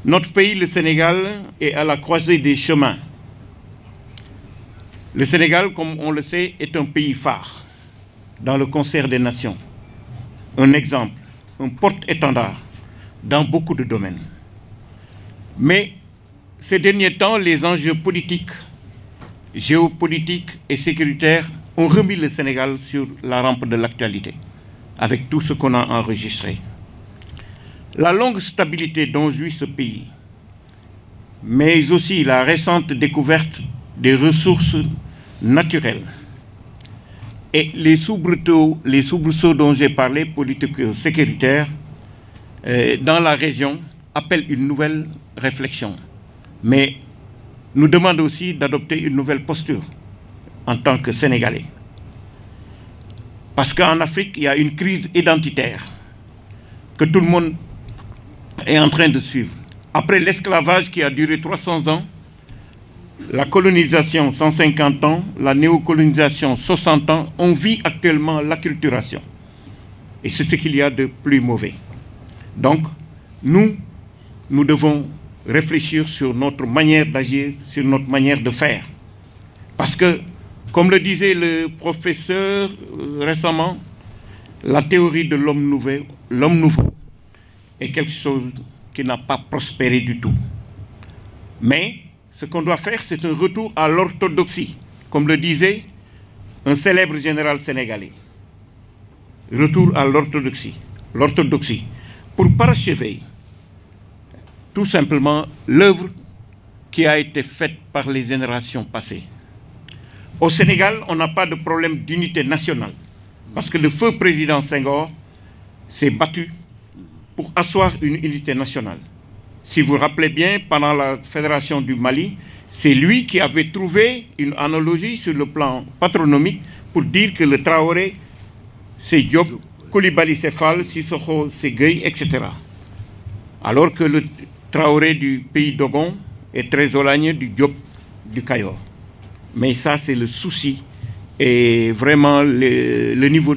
Notre pays, le Sénégal, est à la croisée des chemins. Le Sénégal, comme on le sait, est un pays phare dans le concert des nations. Un exemple, un porte-étendard dans beaucoup de domaines. Mais ces derniers temps, les enjeux politiques, géopolitiques et sécuritaires ont remis le Sénégal sur la rampe de l'actualité, avec tout ce qu'on a enregistré. La longue stabilité dont jouit ce pays, mais aussi la récente découverte des ressources naturelles et les soubresauts dont j'ai parlé, politico-sécuritaires, dans la région, appellent une nouvelle réflexion. Mais nous demandent aussi d'adopter une nouvelle posture en tant que Sénégalais. Parce qu'en Afrique, il y a une crise identitaire que tout le monde est en train de suivre. Après l'esclavage qui a duré 300 ans, la colonisation 150 ans, la néocolonisation 60 ans, on vit actuellement l'acculturation. Et c'est ce qu'il y a de plus mauvais. Donc, nous devons réfléchir sur notre manière d'agir, sur notre manière de faire. Parce que, comme le disait le professeur récemment, la théorie de l'homme nouveau est quelque chose qui n'a pas prospéré du tout. Mais ce qu'on doit faire, c'est un retour à l'orthodoxie, comme le disait un célèbre général sénégalais. Retour à l'orthodoxie. L'orthodoxie. Pour parachever tout simplement l'œuvre qui a été faite par les générations passées. Au Sénégal, on n'a pas de problème d'unité nationale, parce que le feu président Senghor s'est battu pour asseoir une unité nationale. Si vous vous rappelez bien, pendant la Fédération du Mali, c'est lui qui avait trouvé une analogie sur le plan patronomique pour dire que le Traoré, c'est Diop, Koulibaly c'est Fall, Sissoko c'est Gueye, etc. Alors que le Traoré du pays d'Ogon est très éloigné du Diop du Cayor. Mais ça, c'est le souci et vraiment le niveau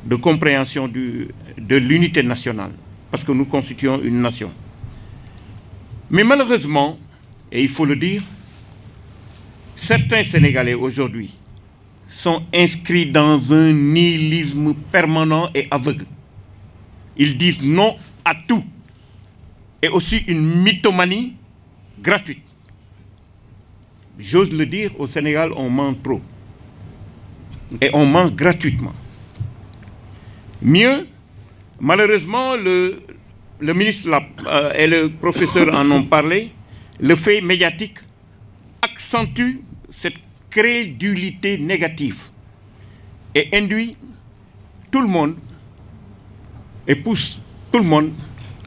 de compréhension de l'unité nationale, parce que nous constituons une nation. Mais malheureusement, et il faut le dire, certains Sénégalais aujourd'hui sont inscrits dans un nihilisme permanent et aveugle. Ils disent non à tout. Et aussi une mythomanie gratuite. J'ose le dire, au Sénégal, on ment trop. Et on ment gratuitement. Mieux, malheureusement, le ministre et le professeur en ont parlé, le fait médiatique accentue cette crédulité négative et induit tout le monde et pousse tout le monde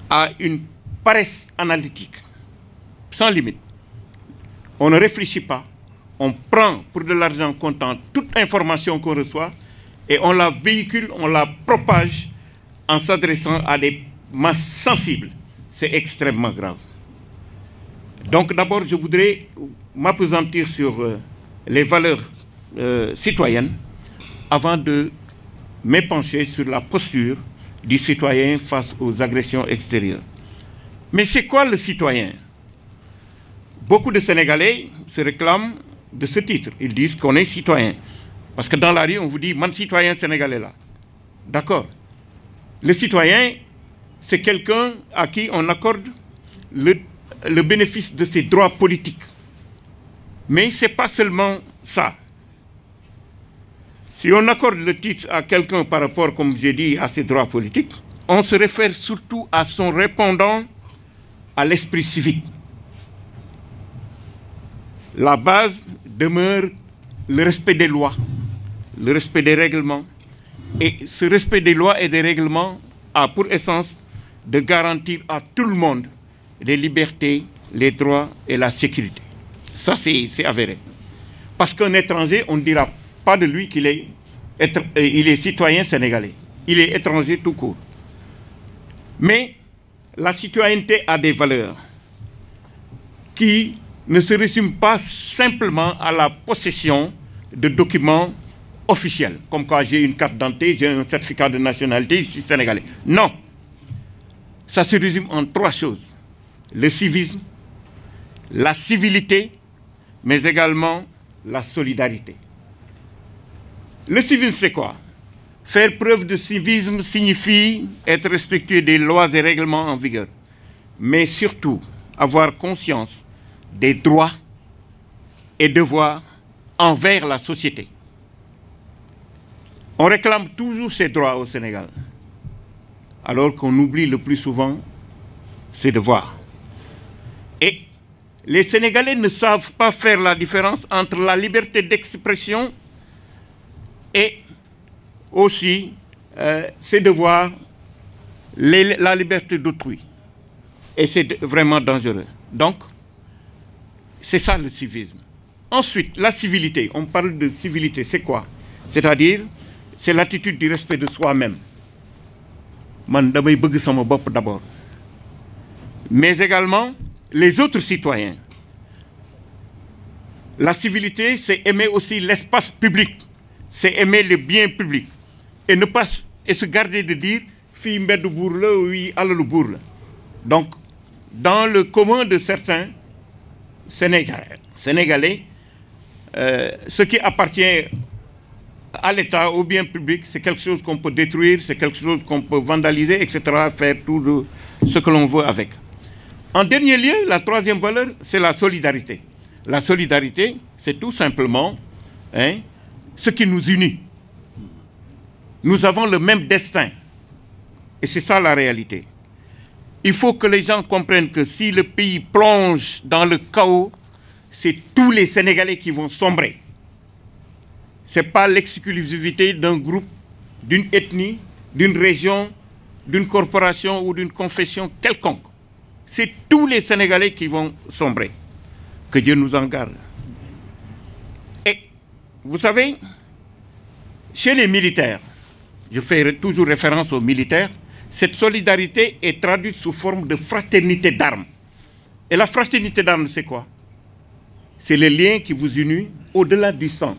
à une paresse analytique, sans limite. On ne réfléchit pas, on prend pour de l'argent comptant toute information qu'on reçoit et on la véhicule, on la propage en s'adressant à des masses sensibles. C'est extrêmement grave. Donc d'abord, je voudrais m'appesantir sur les valeurs citoyennes avant de m'épancher sur la posture du citoyen face aux agressions extérieures. Mais c'est quoi le citoyen? Beaucoup de Sénégalais se réclament de ce titre. Ils disent qu'on est citoyen. Parce que dans la rue, on vous dit « man citoyen sénégalais là ». D'accord. Le citoyen, c'est quelqu'un à qui on accorde le bénéfice de ses droits politiques. Mais ce n'est pas seulement ça. Si on accorde le titre à quelqu'un par rapport, comme j'ai dit, à ses droits politiques, on se réfère surtout à son répondant à l'esprit civique. La base demeure le respect des lois, le respect des règlements. Et ce respect des lois et des règlements a pour essence de garantir à tout le monde les libertés, les droits et la sécurité. Ça, c'est avéré. Parce qu'un étranger, on ne dira pas de lui qu'il est citoyen sénégalais. Il est étranger tout court. Mais la citoyenneté a des valeurs qui ne se résume pas simplement à la possession de documents officiels, comme quand j'ai une carte d'identité, j'ai un certificat de nationalité, je suis sénégalais. Non. Ça se résume en 3 choses. Le civisme, la civilité, mais également la solidarité. Le civisme, c'est quoi? Faire preuve de civisme signifie être respectueux des lois et règlements en vigueur, mais surtout avoir conscience des droits et devoirs envers la société. On réclame toujours ces droits au Sénégal, alors qu'on oublie le plus souvent ses devoirs. Et les Sénégalais ne savent pas faire la différence entre la liberté d'expression et aussi ses devoirs, la liberté d'autrui. Et c'est vraiment dangereux. Donc, c'est ça le civisme. Ensuite, la civilité. On parle de civilité, c'est quoi? C'est-à-dire, c'est l'attitude du respect de soi-même. Man damay bëgg sama bopp d'abord. Mais également, les autres citoyens. La civilité, c'est aimer aussi l'espace public. C'est aimer le bien public. Et ne pas et se garder de dire fi mbedd bour la, oui, alalu bour la. Donc, dans le commun de certains Sénégalais, ce qui appartient à l'État, au bien public, c'est quelque chose qu'on peut détruire, c'est quelque chose qu'on peut vandaliser, etc., faire tout ce que l'on veut avec. En dernier lieu, la troisième valeur, c'est la solidarité. La solidarité, c'est tout simplement ce qui nous unit. Nous avons le même destin. Et c'est ça la réalité. Il faut que les gens comprennent que si le pays plonge dans le chaos, c'est tous les Sénégalais qui vont sombrer. Ce n'est pas l'exclusivité d'un groupe, d'une ethnie, d'une région, d'une corporation ou d'une confession quelconque. C'est tous les Sénégalais qui vont sombrer. Que Dieu nous en garde. Et vous savez, chez les militaires, je fais toujours référence aux militaires, cette solidarité est traduite sous forme de fraternité d'armes. Et la fraternité d'armes, c'est quoi? C'est le lien qui vous unit au-delà du sang.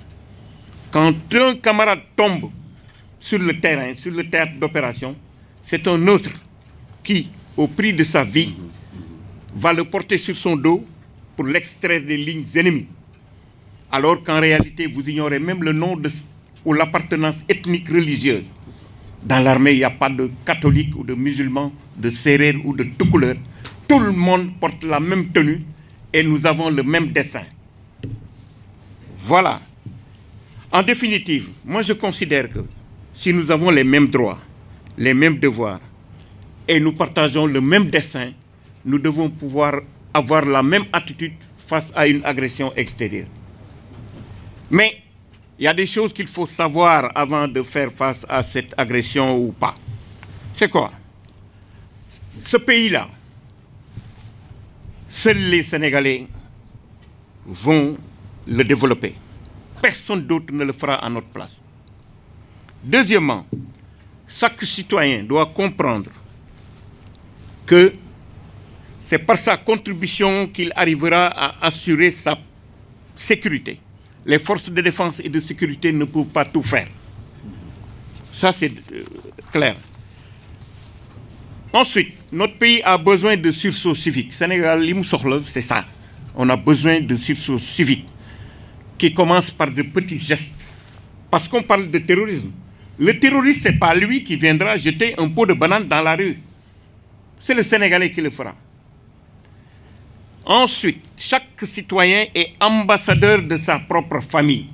Quand un camarade tombe sur le terrain, sur le théâtre d'opération, c'est un autre qui, au prix de sa vie, va le porter sur son dos pour l'extraire des lignes ennemies. Alors qu'en réalité, vous ignorez même le nom ou l'appartenance ethnique religieuse. Dans l'armée, il n'y a pas de catholiques ou de musulmans, de sérères ou de tout couleur. Tout le monde porte la même tenue et nous avons le même dessein. Voilà. En définitive, moi je considère que si nous avons les mêmes droits, les mêmes devoirs et nous partageons le même dessein, nous devons pouvoir avoir la même attitude face à une agression extérieure. Mais il y a des choses qu'il faut savoir avant de faire face à cette agression ou pas. C'est quoi? Ce pays-là, seuls les Sénégalais vont le développer. Personne d'autre ne le fera à notre place. Deuxièmement, chaque citoyen doit comprendre que c'est par sa contribution qu'il arrivera à assurer sa sécurité. Les forces de défense et de sécurité ne peuvent pas tout faire. Ça, c'est clair. Ensuite, notre pays a besoin de sursaut civique. Sénégal, c'est ça. On a besoin de sursaut civique qui commence par de petits gestes. Parce qu'on parle de terrorisme. Le terroriste, ce n'est pas lui qui viendra jeter un pot de banane dans la rue. C'est le Sénégalais qui le fera. Ensuite, chaque citoyen est ambassadeur de sa propre famille.